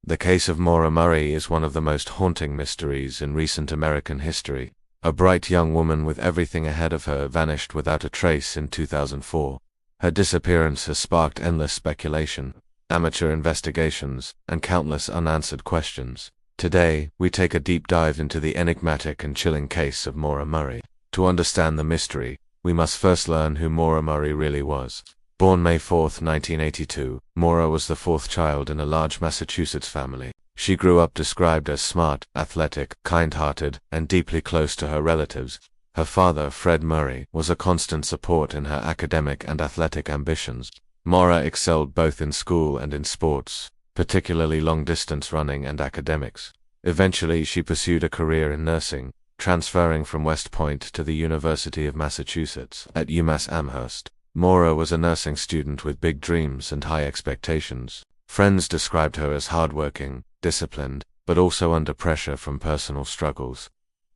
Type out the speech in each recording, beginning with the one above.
The case of Maura Murray is one of the most haunting mysteries in recent American history. A bright young woman with everything ahead of her vanished without a trace in 2004. Her disappearance has sparked endless speculation, amateur investigations, and countless unanswered questions. Today, we take a deep dive into the enigmatic and chilling case of Maura Murray. To understand the mystery, we must first learn who Maura Murray really was. Born May 4, 1982, Maura was the fourth child in a large Massachusetts family. She grew up described as smart, athletic, kind-hearted, and deeply close to her relatives. Her father, Fred Murray, was a constant support in her academic and athletic ambitions. Maura excelled both in school and in sports, particularly long-distance running and academics. Eventually, she pursued a career in nursing, transferring from West Point to the University of Massachusetts at UMass Amherst. Maura was a nursing student with big dreams and high expectations. Friends described her as hardworking, disciplined, but also under pressure from personal struggles.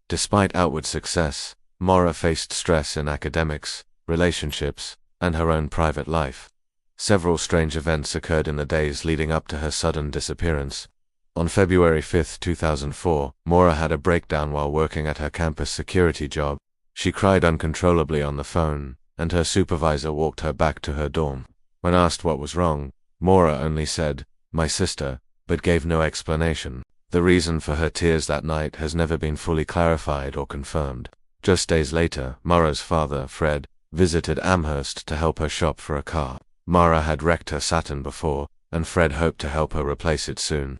Despite outward success, Maura faced stress in academics, relationships, and her own private life. Several strange events occurred in the days leading up to her sudden disappearance. On February 5, 2004, Maura had a breakdown while working at her campus security job. She cried uncontrollably on the phone, and her supervisor walked her back to her dorm. When asked what was wrong, Maura only said, "My sister," but gave no explanation. The reason for her tears that night has never been fully clarified or confirmed. Just days later, Maura's father, Fred, visited Amherst to help her shop for a car. Maura had wrecked her Saturn before, and Fred hoped to help her replace it soon.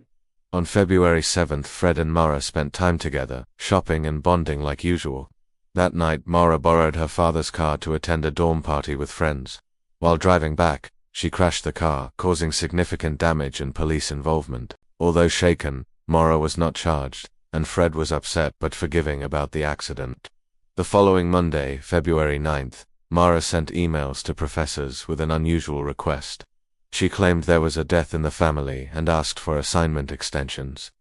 On February 7, Fred and Maura spent time together, shopping and bonding like usual. That night, Maura borrowed her father's car to attend a dorm party with friends. While driving back, she crashed the car, causing significant damage and police involvement. Although shaken, Maura was not charged, and Fred was upset but forgiving about the accident. The following Monday, February 9th, Maura sent emails to professors with an unusual request. She claimed there was a death in the family and asked for assignment extensions.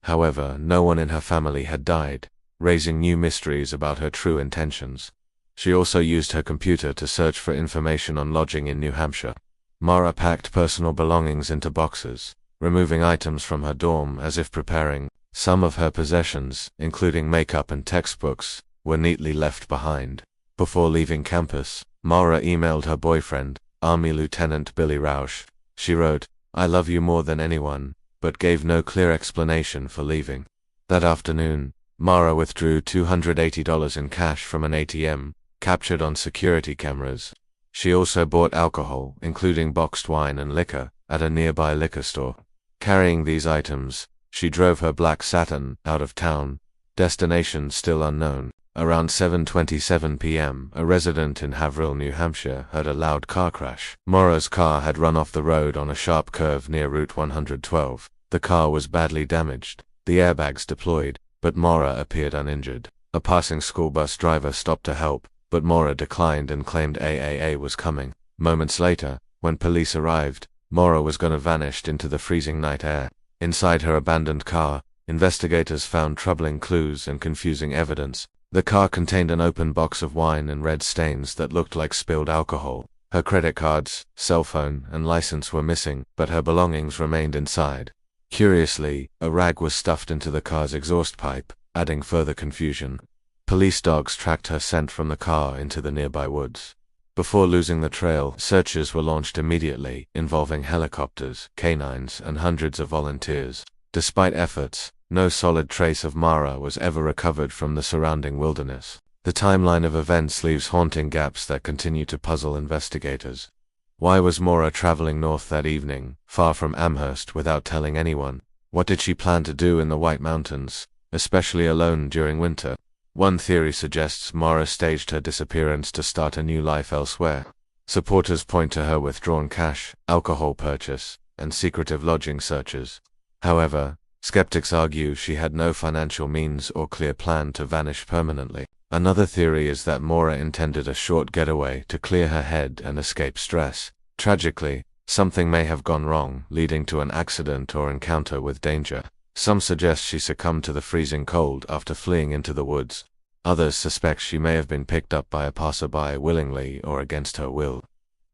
However, no one in her family had died, raising new mysteries about her true intentions. She also used her computer to search for information on lodging in New Hampshire. Maura packed personal belongings into boxes, removing items from her dorm as if preparing. Some of her possessions, including makeup and textbooks, were neatly left behind. Before leaving campus, Maura emailed her boyfriend, Army Lieutenant Billy Rausch. She wrote, "I love you more than anyone," but gave no clear explanation for leaving. That afternoon, Maura withdrew $280 in cash from an ATM, captured on security cameras. She also bought alcohol, including boxed wine and liquor, at a nearby liquor store. Carrying these items, she drove her black Saturn out of town, destination still unknown. Around 7:27 p.m., a resident in Haverhill, New Hampshire, heard a loud car crash. Maura's car had run off the road on a sharp curve near Route 112. The car was badly damaged. The airbags deployed, but Maura appeared uninjured. A passing school bus driver stopped to help, but Maura declined and claimed AAA was coming. Moments later, when police arrived, Maura was gone vanished into the freezing night air. Inside her abandoned car, investigators found troubling clues and confusing evidence. The car contained an open box of wine and red stains that looked like spilled alcohol. Her credit cards, cell phone, and license were missing, but her belongings remained inside. Curiously, a rag was stuffed into the car's exhaust pipe, adding further confusion. Police dogs tracked her scent from the car into the nearby woods. Before losing the trail, searches were launched immediately, involving helicopters, canines, and hundreds of volunteers. Despite efforts, no solid trace of Maura was ever recovered from the surrounding wilderness. The timeline of events leaves haunting gaps that continue to puzzle investigators. Why was Maura traveling north that evening, far from Amherst, without telling anyone? What did she plan to do in the White Mountains, especially alone during winter? One theory suggests Maura staged her disappearance to start a new life elsewhere. Supporters point to her withdrawn cash, alcohol purchase, and secretive lodging searches. However, skeptics argue she had no financial means or clear plan to vanish permanently. Another theory is that Maura intended a short getaway to clear her head and escape stress. Tragically, something may have gone wrong, leading to an accident or encounter with danger. Some suggest she succumbed to the freezing cold after fleeing into the woods. Others suspect she may have been picked up by a passerby willingly or against her will.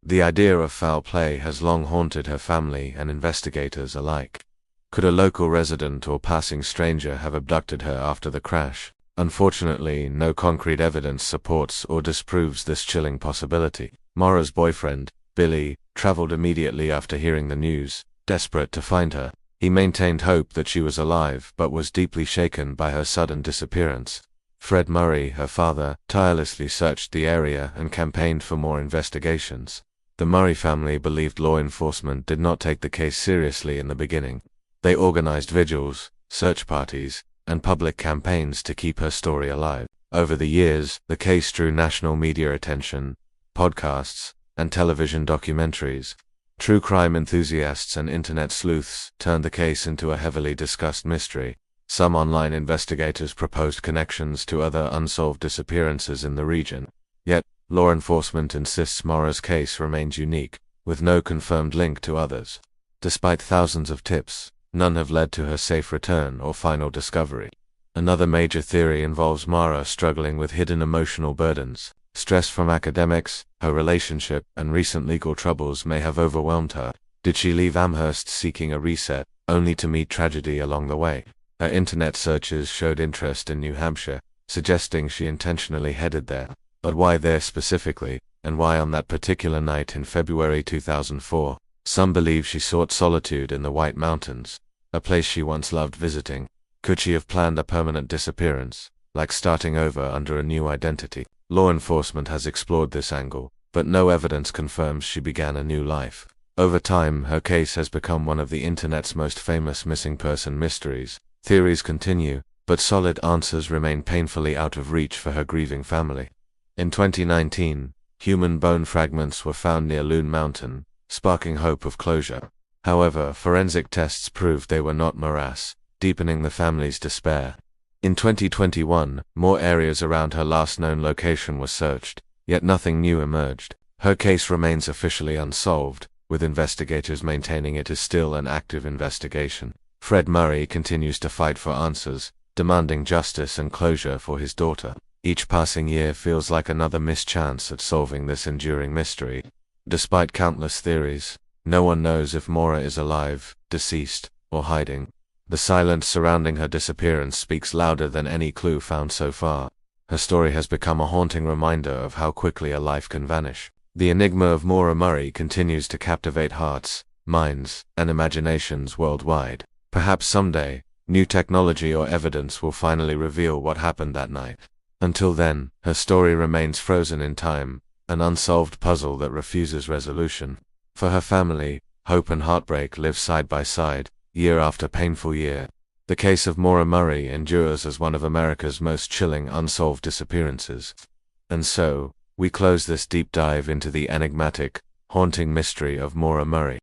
The idea of foul play has long haunted her family and investigators alike. Could a local resident or passing stranger have abducted her after the crash? Unfortunately, no concrete evidence supports or disproves this chilling possibility. Maura's boyfriend, Billy, traveled immediately after hearing the news, desperate to find her. He maintained hope that she was alive, but was deeply shaken by her sudden disappearance. Fred Murray, her father, tirelessly searched the area and campaigned for more investigations. The Murray family believed law enforcement did not take the case seriously in the beginning. They organized vigils, search parties, and public campaigns to keep her story alive. Over the years, the case drew national media attention, podcasts, and television documentaries. True crime enthusiasts and internet sleuths turned the case into a heavily discussed mystery. Some online investigators proposed connections to other unsolved disappearances in the region. Yet, law enforcement insists Maura's case remains unique, with no confirmed link to others. Despite thousands of tips, none have led to her safe return or final discovery. Another major theory involves Maura struggling with hidden emotional burdens. Stress from academics, her relationship, and recent legal troubles may have overwhelmed her. Did she leave Amherst seeking a reset, only to meet tragedy along the way? Her internet searches showed interest in New Hampshire, suggesting she intentionally headed there. But why there specifically, and why on that particular night in February 2004? Some believe she sought solitude in the White Mountains, a place she once loved visiting. Could she have planned a permanent disappearance, like starting over under a new identity? Law enforcement has explored this angle, but no evidence confirms she began a new life. Over time, her case has become one of the internet's most famous missing person mysteries. Theories continue, but solid answers remain painfully out of reach for her grieving family. In 2019, human bone fragments were found near Loon Mountain, sparking hope of closure. However, forensic tests proved they were not morass, deepening the family's despair. In 2021, more areas around her last known location were searched, yet nothing new emerged. Her case remains officially unsolved, with investigators maintaining it is still an active investigation. Fred Murray continues to fight for answers, demanding justice and closure for his daughter. Each passing year feels like another missed chance at solving this enduring mystery. Despite countless theories, no one knows if Maura is alive, deceased, or hiding. The silence surrounding her disappearance speaks louder than any clue found so far. Her story has become a haunting reminder of how quickly a life can vanish. The enigma of Maura Murray continues to captivate hearts, minds, and imaginations worldwide. Perhaps someday, new technology or evidence will finally reveal what happened that night. Until then, her story remains frozen in time, an unsolved puzzle that refuses resolution. For her family, hope and heartbreak live side by side, year after painful year. The case of Maura Murray endures as one of America's most chilling unsolved disappearances. And so, we close this deep dive into the enigmatic, haunting mystery of Maura Murray.